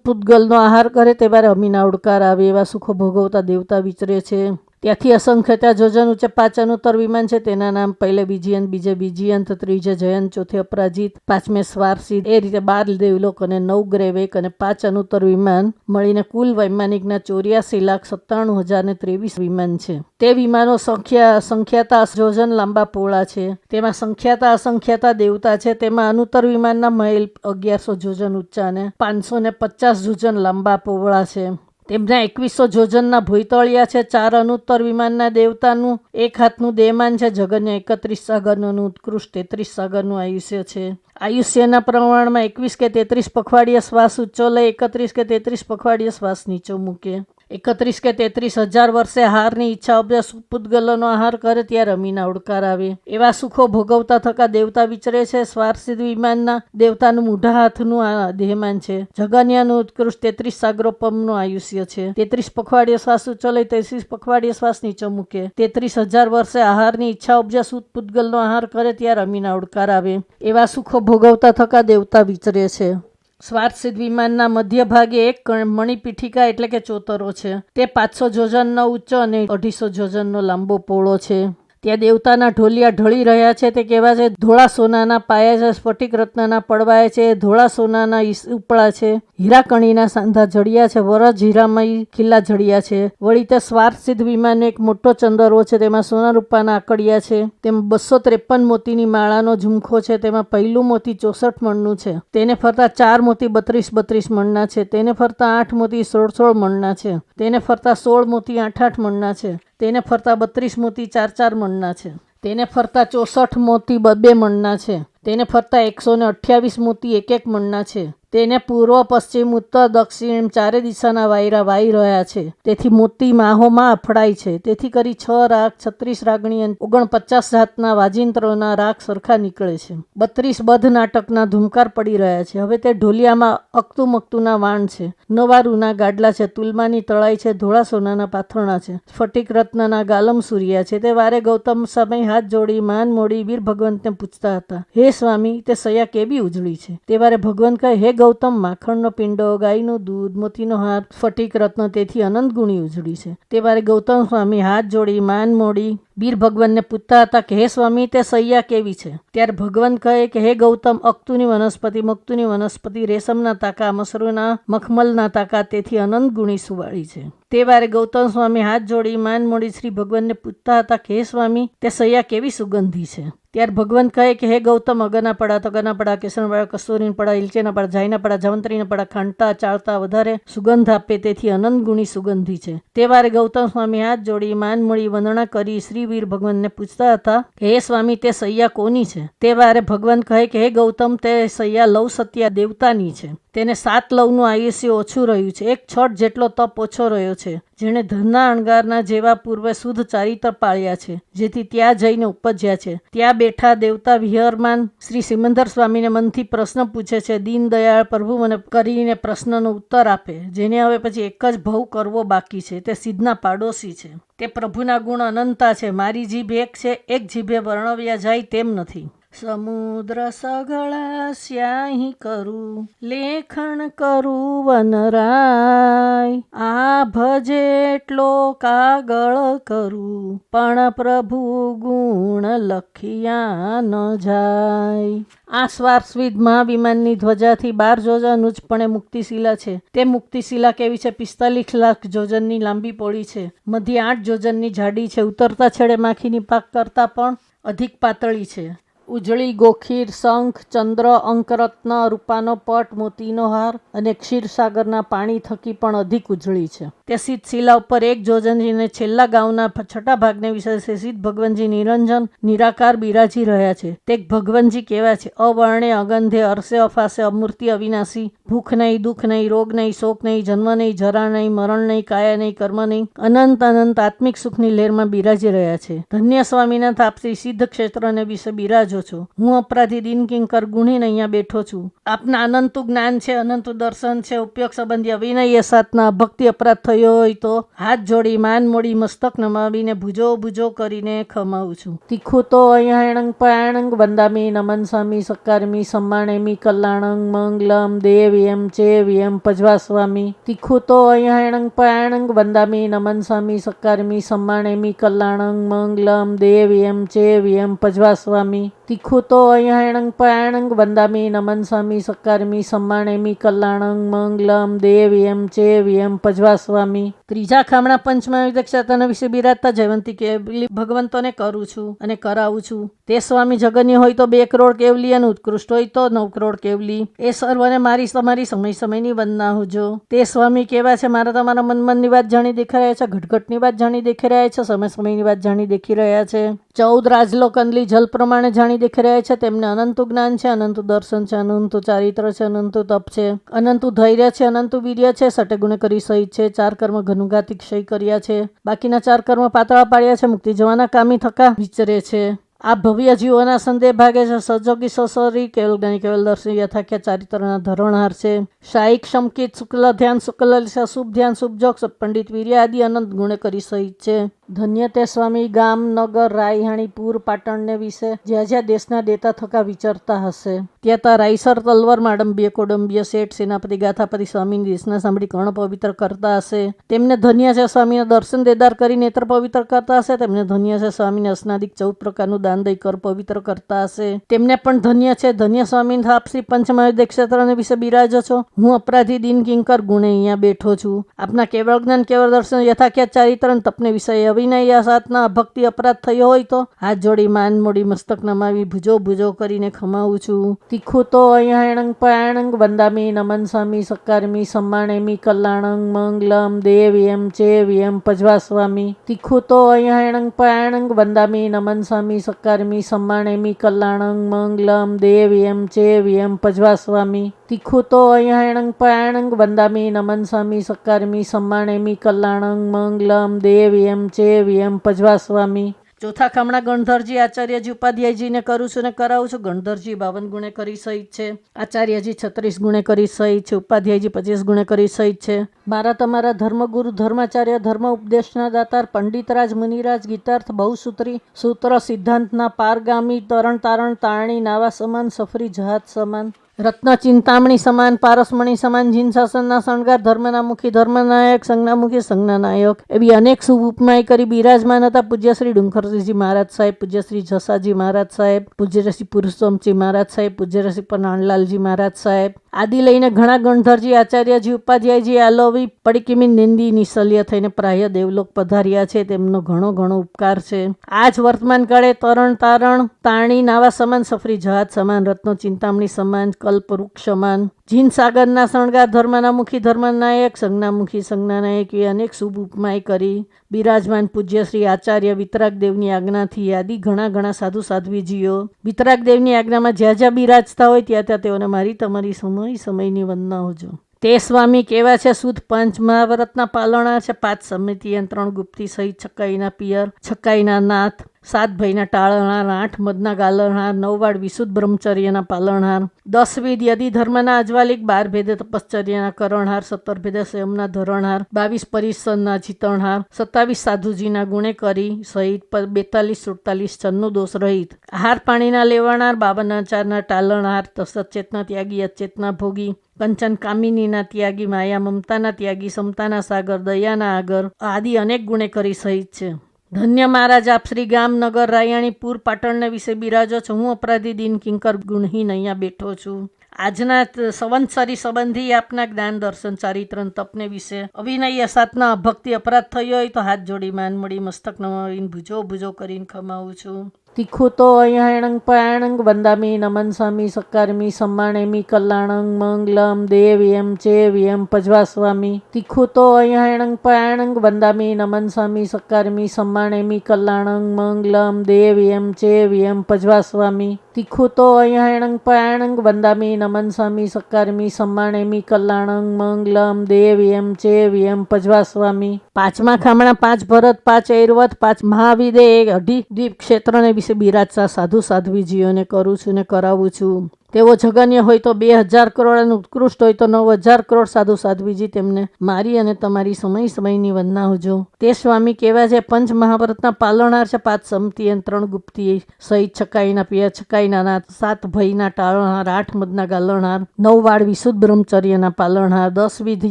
પૂતગલનો આહાર કરે તે વારે અમીના ઓડકાર આવે એવા સુખો ભોગવતા દેવતા વિચરે છે. ત્યાંથી અસંખ્યતા જોજન ઊંચે 5 અનુત્તર વિમાન છે. તેના નામ પહેલે બીજીયંત, બીજે બીજીયંત, ત્રીજે જયંત, ચોથે અપરાજિત, 5મે સ્વારસિદ્ધ. એ રીતે 12 દેવલોક અને 9 ગ્રહવેક અને 5 અનુત્તર વિમાન મળીને કુલ વૈમાનિકના 84,97,023 વિમાન છે. તે વિમાનો સંખ્યાતા જોજન લાંબા પહોળા છે. તેમાં સંખ્યાતા અસંખ્યાતા દેવતા છે. તેમાં અનુત્તર વિમાનના મહેલ 1100 જોજન ઊંચા અને 550 જોજન લાંબા પહોળા છે. તેમના 2100 જોજનના ભૂતળિયા છે. 4 અનુત્તર વિમાનના દેવતાનું 1 હાથનું દેહમાન છે. જગન્ય 31 સાગરનું ઉત્કૃષ્ટ 33 સાગરનું આયુષ્ય છે. આયુષ્યના પ્રમાણમાં 21 કે 33 પખવાડિયે શ્વાસ ઊંચો લઈ 31 કે 33 પખવાડિયે શ્વાસ નીચો મૂકે. 31 કે 33,000 વર્ષે આહારની ઈચ્છા ઉપજે. પૂતગલોનો આહાર કરે ત્યારે અમીના ઓડકાર આવે એવા સુખો ભોગવતા થકા દેવતા વિચરે છે. સ્વારસિદ્ધ વિમાનના દેવતાનું મૂઢા હાથનું દેહમાન છે. જગન્યનું ઉત્કૃષ્ટ 33 સાગરોપમનું આયુષ્ય છે. 33 પખવાડિયે શ્વાસ ઊંચો લઈ 33 પખવાડિયે શ્વાસ નીચો મૂકે. 33,000 વર્ષે આહારની ઈચ્છા ઉપજે. પૂતગલનો આહાર કરે ત્યારે અમીના ઓડકાર આવે એવા સુખો ભોગવતા થકા દેવતા વિચરે છે. સ્વારસિદ્ધ વિમાનના મધ્ય ભાગે એક મણિપીઠિકા એટલે કે ચોતરો છે. તે 500 જોજનનો ઊંચો અને 250 જોજનનો લાંબો પહોળો છે. ત્યાં દેવતાના ઢોલિયા ઢળી રહ્યા છે. તે કહેવા છે ધોળા સોનાના પાયા છે. સ્ફટિક રત્નના પડવાય છે. ધોળા સોનાના ઉપળા છે. હીરાકણીના સાંધા જડિયા છે. વરજ હીરામય ખીલ્લા જડિયા છે. વળી તે સ્વારસિદ્ધ વિમાનનો એક મોટો ચંદરવો છે. તેમાં સોના રૂપાના આકડિયા છે. તેમાં 253 મોતીની માળાનો ઝુમખો છે. તેમાં પહેલું મોતી 64 મણનું છે. તેને ફરતા 4 મોતી 32 મણના છે. તેને ફરતા 8 મોતી 16 મણના છે. તેને ફરતા 16 મોતી 8 મણના છે. તેને ફરતા 32 મોતી 4 મણના છે. તેને ફરતા 64 મોતી 2 મણના છે. તેને ફરતા 128 મોતી એક એક મણના છે. તેને પૂર્વ, પશ્ચિમ, ઉત્તર, દક્ષિણ એમ ચારે દિશાના વાયરા વાઈ રહ્યા છે. તેથી મોતી માહોમાં અફડાય છે. તેથી કરી 6 રાગ, 36 રાગણી અને 49 જાતના વાજિંત્રોના રાગ સરખા નીકળે છે. 32 બદ્ધ નાટકના ધૂમકાર પડી રહ્યા છે. હવે તે ઢોલિયામાં અકતુમકતુના વાણ છે, નવા રૂના ગાડલા છે, તુલમાની તળાઈ છે, ધોળા સોનાના પાથરણા છે, સ્ફટિક રત્નના ગાલમ સૂર્યા છે. તે વારે ગૌતમ સામે હાથ જોડી માન મોડી વીર ભગવંતને પૂછતા હતા, હે સ્વામી, તે સૈયા કેવી ઉજળી છે? તે વારે ભગવંત કહે, હે ગૌતમ, માખણનો પિંડો, ગાયનું દૂધ, મોતીનો હાર, સ્ફટિક રત્ન તેથી અનંત ગુણી ઉજળી છે. તે વારે ગૌતમ સ્વામી હાથ જોડી માન મોડી વીર ભગવાનને પૂછતા હતા કે હે સ્વામી, તે સૈયા કેવી છે? ત્યારે ભગવાન કહે કે હે ગૌતમ, અક્તુની વનસ્પતિ, મક્તુની વનસ્પતિ, રેશમના તાકા, મસરૂના મખમલના તાકા તેથી અનંત ગુણી સુવાળી છે. તે વારે ગૌતમ સ્વામી હાથ જોડી માન મોડી શ્રી ભગવાનને પૂછતા હતા કે હે સ્વામી, તે સૈયા કેવી સુગંધી છે? ત્યારે ભગવાન કહે કે હે ગૌતમ, અગરના પડા, તગરના પડા, કેસરના પડા, કસ્તુરીના પડા, ઇલચેના પડા, જાયના પડા, જાવંત્રીના પડા ખાંડતા ચાળતા વધારે સુગંધ આપે તેથી અનંત ગુણી સુગંધી છે. તે વારે ગૌતમ સ્વામી હાથ જોડી માન મોડી વંદના કરી શ્રી વીર ભગવાનને પૂછતા હતા કે હે સ્વામી, તે સૈયા કોની છે? તે વારે ભગવાન કહે કે હે ગૌતમ, તે સૈયા લવ સત્યા દેવતાની છે. તેને 7 લવનું આયુષ્ય ઓછું રહ્યું છે. 1 છઠ જેટલો તપ ઓછો રહ્યો છે. જેણે ધનના અણગારના જેવા પૂર્વે શુદ્ધ ચારિત્ર પાળ્યા છે, જેથી ત્યાં જઈને ઉપજ્યા છે. ત્યાં બેઠા દેવતા વિહરમાન શ્રી સિમંદર સ્વામીને મનથી પ્રશ્ન પૂછે છે. દીન દયાળ પ્રભુ મને કરીને પ્રશ્નનો ઉત્તર આપે. જેને હવે પછી એક જ ભવ કરવો બાકી છે, તે સિદ્ધના પાડોશી છે. તે પ્રભુના ગુણ અનંતા છે. મારી જીભ એક છે, એક જીભે વર્ણવ્યા જાય તેમ નથી. સમુદ્ર સગળા સ્યાહી કરું, લેખણ કરું વનરાય, આ ભજેટલો કાગળ કરું, પણ પ્રભુ ગુણ લખિયા ન જાય. આ સ્વાર્સવિદ મહાવિમાનની ધ્વજાથી 12 જોજન ઉચ્ચપણે મુક્તિશિલા છે. તે મુક્તિશિલા કેવી છે? 45 લાખ જોજનની લાંબી પોળી છે. મધ્ય 8 જોજનની જાડી છે. ઉતરતા છેડે માખીની પાક કરતાં પણ અધિક પાતળી છે. ઉજળી ગોખીર, શંખ, ચંદ્ર, અંકરત્ન, રૂપાનો પટ, મોતીનો હાર અને ક્ષીરસાગરના પાણી થકી પણ અધિક ઉજળી છે. તે શિલા ઉપર 1 જોજનજીને છેલ્લા ગાઉના 6ઠા ભાગને વિશે સિદ્ધ ભગવાનજી નિરંજન નિરાકાર બિરાજી રહ્યા છે. તે ભગવાનજી કેવા છે? અવર્ણે, અગંધે, અરસે, અફાસે, અમૂર્તિ, અવિનાશી, ભૂખ નહીં, દુઃખ નહીં, રોગ નહીં, શોક નહીં, જન્મ નહીં, જરા નહીં, મરણ નહીં, કાયા નહીં, કર્મ નહીં, અનંત અનંત આત્મિક સુખની લહેરમાં બિરાજી રહ્યા છે. ધન્ય સ્વામીનાથ, આપ શ્રી સિદ્ધ ક્ષેત્રને વિશે બિરાજો છો. હું અપરાધી દિન કિંકર ગુણીને અહીંયા બેઠો છું. આપના અનંતું જ્ઞાન છે, અનંતું દર્શન છે. ઉપયોગ સંબંધી અવિનય સાતના ભક્તિ અપરાધ થયો હોય તો હાથ જોડી માન મોડી મસ્તક નમાવીને ભુજો ભુજો કરીને ખમાવું છું. તીખું તો અયણંગ પયાણંગ વંદામી નમન સ્વામી સકારમી સમ્માણેમી કલ્યાણંગ મંગલમ દેવ્યમ ચેવ્યમ પજવા સ્વામી. તીખું તો અયણંગ પયાણંગ વંદામી નમન સ્વામી સકારમી સમ્માણેમી કલ્યાણંગ મંગલમ દેવ્યમ ચેવ્યમ પજવા સ્વામી. તીખું તો અયણંગ પયાણંગ વંદામી નમન સ્વામી સકારમી સમ્માણેમી કલ્યાણંગ મંગલમ દેવ્યમ ચેવ્યમ પજવા સ્વામી. ત્રીજા ખામણા પંચમહાયુધ ક્ષેત્રના વિશે બિરાજતા જયવંતી કેવલી ભગવંતોને કરું છું અને કરાવું છું. તે સ્વામી જગન્ય હોય તો 2 કરોડ કેવલી અને ઉત્કૃષ્ટ હોય તો 9 કરોડ કેવલી. એ સર્વને મારી તમારી સમય સમયની વંદના હોજો. તે સ્વામી કેવા છે? મારા તમારા મનની વાત જાણી દેખાઈ રહ્યા છે, ઘટઘટની વાત જાણી દેખાઈ રહ્યા છે, સમય સમયની વાત જાણી દેખી રહ્યા છે. 14 રાજલોક અંદલી જલ પ્રમાણે જાણી દેખાઈ રહ્યા છે. તેમને અનંતું જ્ઞાન છે, અનંતું દર્શન છે, અનંતું ચારિત્ર છે, અનંતું તપ છે, અનંતું ધૈર્ય છે, અનંતું વીર્ય છે, સટે ગુણે કરી સહિત છે. 4 કર્મ ઘનુઘાતી ક્ષય કર્યા છે, બાકીના 4 કર્મ પાતળા પાડ્યા છે. મુક્તિ જવાના કામી થકા વિચરે છે. આ ભવ્ય જીવોના સંદેહ ભાગે છે. સજોગી સસરી કેવલ જ્ઞાની કેવલ દર્શન યથાખ્યા ચારિત્રના ધરણહાર છે. શાહિક શમકિત શુક્લ ધ્યાન શુક્લ શુભ ધ્યાન શુભજોગ પંડિત વીર્ય આદિ અનંત ગુણે કરી સહિત છે. ધન્ય તે સ્વામી ગામ નગર રાયહાણી પૂર પાટણને વિશે જ્યાં જ્યાં દેશના દેતા થકા વિચરતા હશે ત્યાં ત્યાં રાયસર તલવર માડંબીય કોડંબીય શેઠ સેનાપતિ ગાથાપતિ સ્વામીની દેશના સાંભળી કર્ણ પવિત્ર કરતા હશે. તેમને ધન્ય છે સ્વામીના દર્શન દેદાર કરી નેત્ર પવિત્ર કરતા હશે. તેમને ધન્ય છે સ્વામીને અસ્નાદિક 14 પ્રકારનું દાન દઈ કર પવિત્ર કરતા હશે. તેમને પણ ધન્ય છે. ધન્ય સ્વામી આપ શ્રી પંચમહાયુધ ક્ષેત્રને વિશે બિરાજો છો. હું અપરાધી દિન કિંકર ગુણે અહીંયા બેઠો છું. આપના કેવળ જ્ઞાન કેવળ દર્શન યથાખ્યાત ચારિત્ર તપને વિષય અવિનય સાતના અભક્તિ અપરાધ થયો હોય તો હાથ જોડી માન મોડી મસ્તક નમાવી ભુજો ભુજો કરીને ખમાવું છું. તીખું તો અયણંગ પયાણંગ વંદામી નમન સ્વામી સકારમી સમ્માણેમી કલ્યાણંગ મંગલમ દેવ્યમ ચેવ્યમ પજવા સ્વામી. તીખું તો અયણંગ પયાણંગ વંદામી નમન સ્વામી સકારમી સમ્માણેમી કલ્યાણંગ મંગલમ દેવ્યમ ચેવ્યમ પજવા સ્વામી. તીખું તો અયણંગ પયાણંગ વંદામી નમન સ્વામી સકારમી સમ્માણેમી કલ્યાણંગ મંગલમ દેવ્યમ ચેવ્યમ પજવા સ્વામી. ચોથા ખમણા ગણધરજી આચાર્યજી ઉપાધ્યાયજીને કરું છું ને કરાવું છું. ગણધરજી 52 ગુણે કરી સહિત છે, આચાર્યજી 36 ગુણે કરી સહિત છે, ઉપાધ્યાયજી 25 ગુણે કરી સહિત છે. મારા તમારા ધર્મગુરુ ધર્માચાર્ય ધર્મ ઉપદેશના દાતાર પંડિતરાજ મુનિરાજ ગીતાર્થ બહુસૂત્રી સૂત્ર સિદ્ધાંતના પારગામી તરણ તારણ તારણી નાવા સમાન સફરી જહાજ સમાન રત્ન ચિંતામણી સમાન પારસમણી સમાન જીન શાસનના શણગાર ધર્મના મુખી ધર્મનાયક સંજ્ઞા મુખી સંજ્ઞાનાયક એવી અનેક શુભ ઉપમાય કરી બિરાજમાન હતા પૂજ્ય શ્રી ડુંખરજી મહારાજ સાહેબ, પૂજ્ય શ્રી જસાજી મહારાજ સાહેબ, પૂજ્ય શ્રી પુરુષોત્તમજી મહારાજ સાહેબ, પૂજ્ય શ્રી પનાણલાલજી મહારાજ સાહેબ આદિ લઈને ઘણા ગણધરજી આચાર્યજી ઉપાધ્યાયજી આલોવી પડીકીમી નિંદી નિશલ્ય થઈને પ્રાય દેવલોક પધાર્યા છે. તેમનો ઘણો ઘણો ઉપકાર છે. આજ વર્તમાન કાળે તરણ તારણ તાણી નાવા સમાન સફરી જહાજ સમાન રત્નો ચિંતામણી સમાન કલ્પ વૃક્ષ સમાન જીન સાગરના શણગાર ધર્મના મુખી ધર્મનાયક સંજ્ઞામુખી સંજ્ઞાનાયક એ અનેક શુભ ઉપમાય કરી બિરાજમાન પૂજ્ય શ્રી આચાર્ય વિતરાગદેવની આજ્ઞાથી આદિ ઘણા ઘણા સાધુ સાધ્વીજીઓ વિતરાગદેવની આજ્ઞામાં જ્યાં જ્યાં બિરાજતા હોય ત્યાં ત્યાં તેઓને મારી તમારી સમયની વંદના હોજો. તે સ્વામી કેવા છે શુદ્ધ પંચ મહાવ્રતના પાલણા છે, 5 સમિતિ યંત્રણ ગુપ્તી સહિત છકાઈના પિયર છકાઈના નાથ 7 ભયના ટાળનાર, 8 મદના ગાલરહાર, 9 વાડ વિશુદ્ધ બ્રહ્મચર્યના પાલનહાર, 10 વિધ યદિ ધર્મના અજવાલિક, 12 ભેદે તપશ્ચર્યના કરણહાર, 17 ભેદે સંયમના ધરણહાર, 22 પરિસરના જીતણહાર, 27 સાધુજીના ગુણે કરી સહિત 42 47 છન્નું દોષ રહિત આહાર પાણીના લેવણાર, 52 આચારના ટાલણહાર, સચેતના ત્યાગી અચેતના ભોગી કંચન કામિનીના ત્યાગી, માયા મમતાના ત્યાગી, સમતાના સાગર, દયાના આગર આદિ અનેક ગુણે કરી સહિત છે. ધન્ય મહારાજ આપ શ્રી ગામનગર રાયાણીપુર પાટણને વિશે બિરાજો છો. હું અપરાધી દિન કિંકર ગુણહીન અહીંયા બેઠો છું. આજના સંવત્સરી સંબંધી આપના જ્ઞાન દર્શન ચારિત્ર તપને વિશે અવિનય સાતના અભક્તિ અપરાધ થયો હોય તો હાથ જોડી માન મળી મસ્તક નમાવીને ભુજો ભુજો કરીને ખમાવું છું. તીખું તો અયણંગ પયાણંગ વંદામી નમન સ્વામી સકારમી સમ્માણેમી કલ્યાણંગ મંગલમ દેવ્યમ ચેવ્યમ પજવા સ્વામી. તીખું તો અયણંગ પયાણંગ વંદામી નમન સ્વામી સકારમી સમ્માણેમી કલ્યાણંગ મંગલમ દેવ્યમ ચેવ્યમ પજવા સ્વામી. તીખું તો અયણંગ પયાણંગ વંદામી નમન સ્વામી સકારમી સમ્માણેમી કલ્યાણંગ મંગલમ દેવ્યમ ચેવ્યમ પજવા સ્વામી. 5મા ખામણા 5 ભરત 5 ઐરવત 5 મહાવિદે 18 દ્વીપ ક્ષેત્રને વિશે બિરાજતા સાધુ સાધ્વીજીઓને કરું છું ને કરાવું છું. તેઓ જગન્ય હોય તો 2000 કરોડ અને ઉત્કૃષ્ટ હોય તો 9000 કરોડ સાધુ સાધ્વીજી તેમને મારી અને તમારી સમયની વંદના હોજો. તે સ્વામી કેવા છે પંચ મહાભારતના પાલનહાર છે, 5 સમતી યંત્રણ ગુપ્તી સહિત છકાઈના પિયા છકાઈના નાથ, 7 ભયના ટાળણહાર, 8 મદના ગાલણહાર, 9 વાડ વિશુદ્ધ બ્રહ્મચર્યના પાલનહાર, 10 વિધ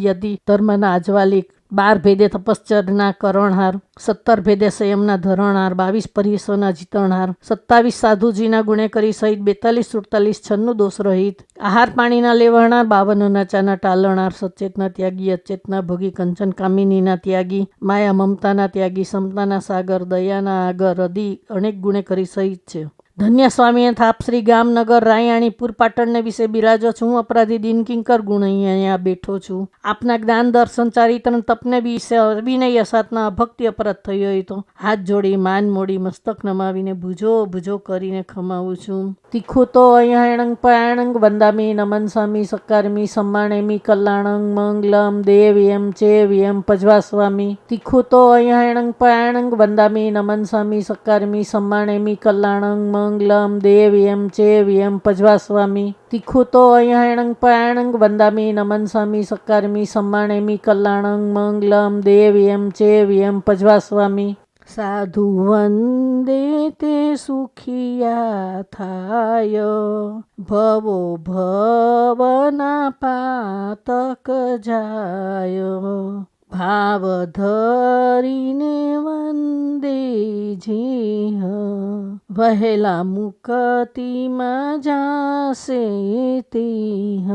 યદિ ધર્મના અજવાલિક, 12 ભેદે તપશ્ચર્યના કરણહાર, 17 ભેદે સંયમના ધરણહાર, 22 પરિસોના જીતણહાર, 27 સાધુજીના ગુણે કરી સહિત 42 47 છન્નું દોષ રહિત આહાર પાણીના લેવણાર, 52 નાચાના ટાલણાર, સચેતના ત્યાગી અચેતના ભોગી કંચન કામિનીના ત્યાગી, માયા મમતાના ત્યાગી, સમતાના સાગર, દયાના આગર આદિ અનેક ગુણે કરી સહિત છે. ધન્ય સ્વામીએ થાપ શ્રી ગામનગર રાયાણીપુર પાટણને વિશે બિરાજો છું. હું અપરાધી દિન કિંકર ગુણ અહીંયા બેઠો છું. આપના જ્ઞાન દર્શન ચારિત્ર તપને વિશે અવિનય સાતના અભક્તિ અપરાધ થયો હોય તો હાથ જોડી માન મોડી મસ્તક નમાવીને ભુજો ભુજો કરીને ખમાવું છું. તીખું તો અયણંગ પયાણંગ વંદામી નમન સ્વામી સકારમી સમ્માણેમી કલ્યાણંગ મંગલમ દેવ્યમ ચેવ્યમ પજવા સ્વામી. તીખું તો અયણંગ પયાણંગ વંદામી નમન સ્વામી સકારમી સમ્માણેમી કલ્યાણંગ મંગલમ દેવ્યમ ચેવ્યમ પજવા સ્વામી. તીખું તો અયણંગ પયાણંગ વંદામી નમન સ્વામી સકારમી સમ્માણેમી કલ્યાણંગ મંગલમ દેવ્યમ ચેવ્યમ પજવા સ્વામી. સાધુ વંદે તે સુખિયા થાય, ભવો ભવના પાતક જાય, ભાવ ધરીને વંદે જીહ, વહેલા મુકતિમાં જાશે તીહ.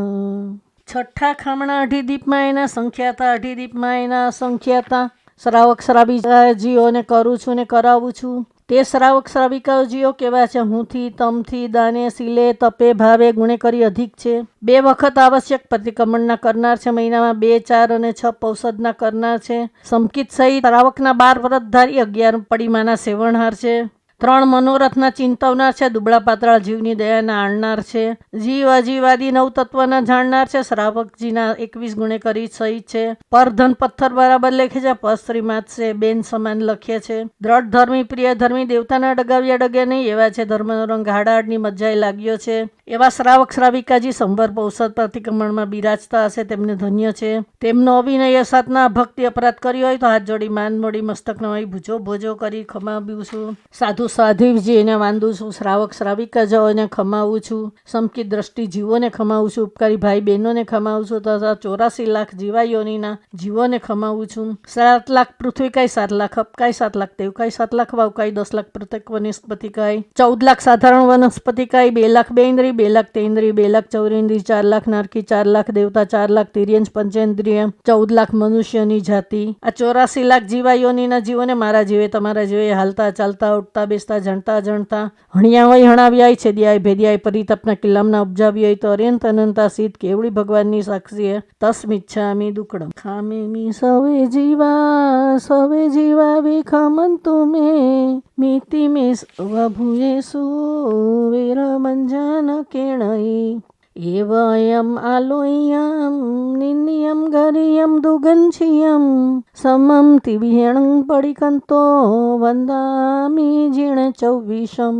છઠ્ઠા ખામણા 8 દીપમાં એના સંખ્યાતા, 8 દીપમાં એના સંખ્યાતા, શ્રાવક શ્રાવિકાજીઓને કરું છું ને કરાવું છું. તે શ્રાવક શ્રાવિકાજીઓ કેવા છે? હુંથી તમથી દાને શીલે તપે ભાવે ગુણે કરી અધિક છે. 2 વખત આવશ્યક પ્રતિક્રમણના કરનાર છે. મહિનામાં 2, 4 અને 6 પૌષદના કરનાર છે. સમકિત સહિત શ્રાવકના 12 વ્રતધારી, 11 પડીમાના સેવનહાર છે. 3 મનોરથના ચિંતવનાર છે. દુબળા પાતળા જીવની દયાના આણનાર છે. જીવ અજીવાદી 9 તત્વના જાણનાર છે. શ્રાવકજીના 21 ગુણે કરી સહિત છે. પર ધન પથ્થર બરાબર લખે છે. પર શ્રીમાત છે. બેન સમાન લખે છે. દ્રઢ ધર્મી પ્રિય ધર્મી, દેવતાના ડગાવ્યા ડગે નહીં એવા છે. ધર્મનો રંગ હાડાહાડની મજાએ લાગ્યો છે. એવા શ્રાવક શ્રાવિકાજી સંવર પૌષદ પ્રતિક્રમણમાં બિરાજતા હશે. તેમને ધન્ય છે. તેમનો અવિનય સાધના ભક્તિ અપરાધ કર્યો હોય તો હાથ જોડી માન મોડી મસ્તક નવાઈ ભૂજો ભોજો કરી ખમાવ્યું છું. સાધુ સાધ્વીજીને વાંદું છું. શ્રાવક શ્રાવિકાજીઓને ખમાવું છું. સમકિત દ્રષ્ટિ જીવોને ખમાવું છું. ઉપકારી ભાઈ બહેનોને ખમાવું છું તથા 84 લાખ જીવાયોનીના જીવોને ખમાવું છું. 7 લાખ પૃથ્વીકાય, 7 લાખ અપકાય, 7 લાખ દેવકાય, 7 લાખ વાવકાય, 10 લાખ પ્રત્યેક વનસ્પતિકાય, 14 લાખ સાધારણ વનસ્પતિકાય, 2 લાખ બેન્દ્રી, 2 લાખ તેન્દ્રી, 2 લાખ ચૌરેન્દ્રી, 4 લાખ નારકી, 4 લાખ દેવતા, 4 લાખ તિર્યંશ પંચેન્દ્રિય, 14 લાખ મનુષ્યની જાતિ. આ 84 લાખ જીવાયોનીના જીવોને મારા જીવે તમારા જીવે હાલતા ચાલતા ઉઠતા બેસતા જાણતા જાણતા હણિયા હોય હણાવ્યાય છેદિયાય ભેદિયાય પરિતાપના કિલ્લામના ઉપજાવ્યાય તો અર્યંત અનંતા સીત કેવડી ભગવાનની સાક્ષીએ તસ્મિચ્છામિ દુક્કડમ. ખામેમી સવે જીવા વિખમંતુ મે મિતિ મે સ્વભૂયેષુ વીરમંજન કેણઈ એવયમ આલોયમ નિન્યમ ગરિયમ દુગંછિયમ સમમ તિવિહેણં પડિકંતો વંદામી જીણ ચૌવીશમ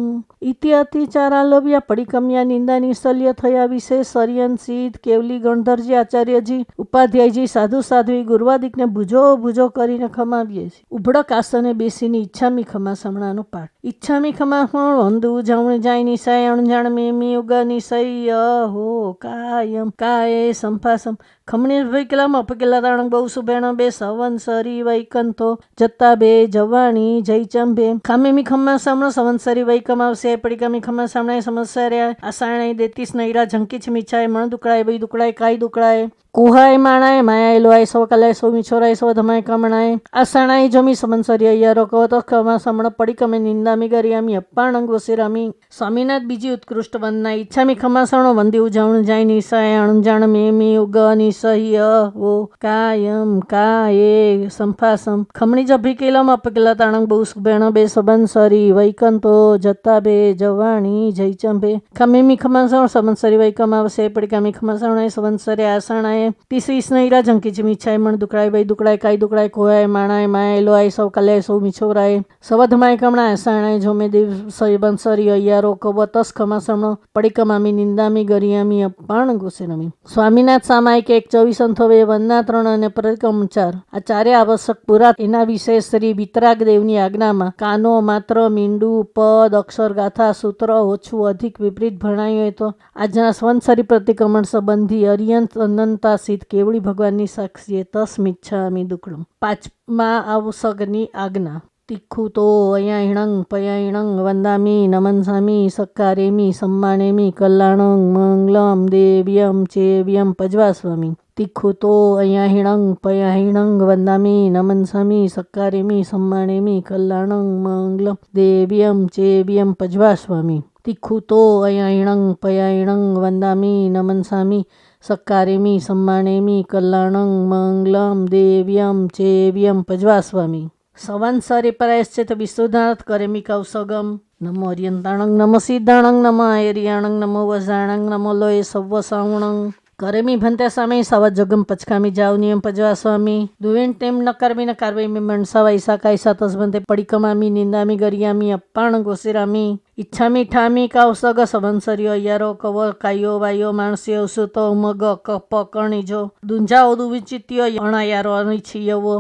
ઇતિ અતિચારાલવ્યા પડિકમ્યા નિંદાની શલ્ય થયા વિશે સર્યન સિદ્ધ કેવલી ગણધરજી આચાર્યજી ઉપાધ્યાયજી સાધુ સાધ્વી ગુરુવાદિકને ભુજો ભુજો કરીને ખમાવીએ છીએ. ઉભડક આસને બેસીને ઈચ્છામી ખમા સમણાનો પાઠ. ઈચ્છામી ખમા વંદુ જવણ જાય નિશાય અણજાણ મેમી ઉગ નિશય હો કાયમ કાય સંપાસમ ખમણી વૈકલામ અપકેલા તાણંગ બહુ સુભેણ બે સંવત્સરી વૈકંતો જત્તા બે જવાણી જય ચંભે ખામેમી ખમ્મા સામણો સંવત્સરી વૈકમ આવશે પડીકામી ખમ્મા સામણાએ સમસ્યા આસાણે દેતીસ નૈરા ઝંકી છીમીછાય મણ દુકડાય બઈ દુકડાય કાય દુકડાય કુહાય માણાય માયા લોય સો કલાય સો મિછોરાય સો ધમાય કમણાય આસાણાય જમી સંવત્સરી અయ్యాરો કવતો ખમા સામણો પડીકમે નિંદામી ગરિયામી અપ્પાણંગ વસિરામી. સ્વામિનાથ બીજી ઉત્કૃષ્ટ વંદના. ઈચ્છામી ખમાસણો વંદી ઉજાવણ જાય નિશાય અણજાણ મેમી ઉગ નિસહ્ય હો કાયમ કાયે સંફાસમ ખમણી જભી કેલમ અપકેલા તાણંગ બહુ સુભેણ બે સંવત્સરી વૈકંતો જત્તા બે જવાણી જય ચંભે ખમેમી ખમાસણ સંવત્સરી વૈકમ આવશે પડીકામી ખમાસણ સંવત્સરે આસણાએ તીસરી સ્નૈરા ઝંકી છીમીછાય મણ દુકડાય બઈ દુકડાય કાય દુકડાય કોહાય માણાય માય લોય સૌ કલાય સૌ મિછોરાય સવધમાય કમણા આસાણાય જોમે દેવ સંવત્સરી અయ్యాરો કવતસ ખમાસણો પડીકમામી નિંદામી ગરિયામી અપ્પાણ ગુસેનમી. સ્વામિનાથ સામાયિક 1:24 અંથવે વંદના 3 અને પરિક્રમ 4 આ ચારે આવશ્યક પુરા. એના વિશે શ્રી વિતરાગ દેવની આજ્ઞામાં કાનો માત્ર મીંડું પદ અક્ષર ગાથા સૂત્ર ઓછું અધિક વિપરીત ભણાયું હોય તો આજના સંવત્સરી પ્રતિક્રમણ સંબંધી અર્યંત અનંતા સિદ્ધ કેવડી ભગવાનની સાક્ષીએ તસ્મિચ્છામિ દુક્કડમ. 5મા આવસગની આજ્ઞા. તિખ્ખુ તો અયાહિણંગ પયાહિણંગ વંદામી નમનસામી સક્કારેમી સમ્માનેમી કલ્યાણંગ મંગલમ દેવ્યમ ચેવ્યમ પજવાસ્વામી. તિખ્ખુ તો અયાહિણંગ પયાહિણંગ વંદામી નમનસામી સક્કારેમી સમ્માનેમી કલ્યાણંગ મંગલમ દેવ્યમ ચેવ્યમ પજવાસ્વામી. તિખ્ખુ તો અયાહિણંગ પયાહિણંગ વંદામી નમનસામી સક્કારેમી સમ્માનેમી કલ્યાણંગ મંગલમ દેવ્યમ ચેવ્યમ પજવાસ્વામી. સંવત્સરી પ્રાયશ્ચિત વિશુદ્ધાર્થ કરેમી કૌસગમ. નમો અર્યંતાણંગ નમો સિદ્ધાણંગ નમો આયર્યાણંગ નમો વજાણંગ નમો લોય સવ્વ સાવણંગ. કરેમી ભંતે સ્વામી સવ જગમ પચકામી જાવ નિયમ પજવા સ્વામી. દુવેન ટેમ ન કરવી ન કારવી મે મણસા વૈસા કાયસા તસબંતે પડીકમામી નિંદામી ગરિયામી અપ્પાણ ગોસિરામી. ઈચ્છામી ઠામી કાવસગ સંવત્સરીઓ અయ్యాરો કવ કાયો વાયો માણસ્યો સુતો ઉમગ કપ કણીજો દુંજાઓ દુવિચિત્યો અણાયારો અનિચ્છીયવો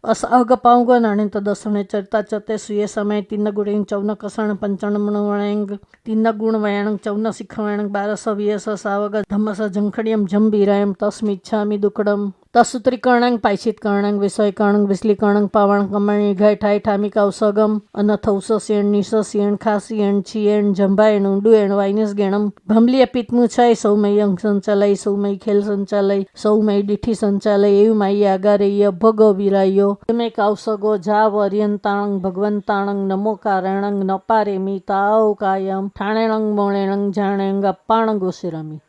અસઅગ પાઉંગ નાણિત દસણે ચરતા ચતે સુયે સમય તિન્ન ગુણેંગ ચૌન કસણ પંચણ વણેંગ તિન્ન ગુણ વયાણંગ ચૌન શિખ વયાણંગ 12 વિયસ સાવગ ધમ્મસ ઝંખડિયમ જંભીરાયમ તસ્મિચ્છામિ દુક્કડમ. तसुत्रीकर्णं पायचित्कर्णं विषयकर्णं विश्लीकर्णं पावण कमणी घाय ठाय ठामिका सगम अनथौसेण निशेण खासियण छियण जंभायण ઊંડુયણ વાઇનસ ગેણમ ભમલીય પિત્મુછાય સૌમય અંગ સંચાલય સૌમય ખેલ સંચાલય સૌમય દીઠી સંચાલય એવું માઈ આગારેય ભગ વિરાયો તમે કાવસગો જાવ અર્યંતાણંગ ભગવંતાણંગ નમો કારણંગ નપારેમી તાવ કાયમ ઠાણેણંગ મોણેણંગ જાણેંગ અપ્પાણંગ ઓશિરામી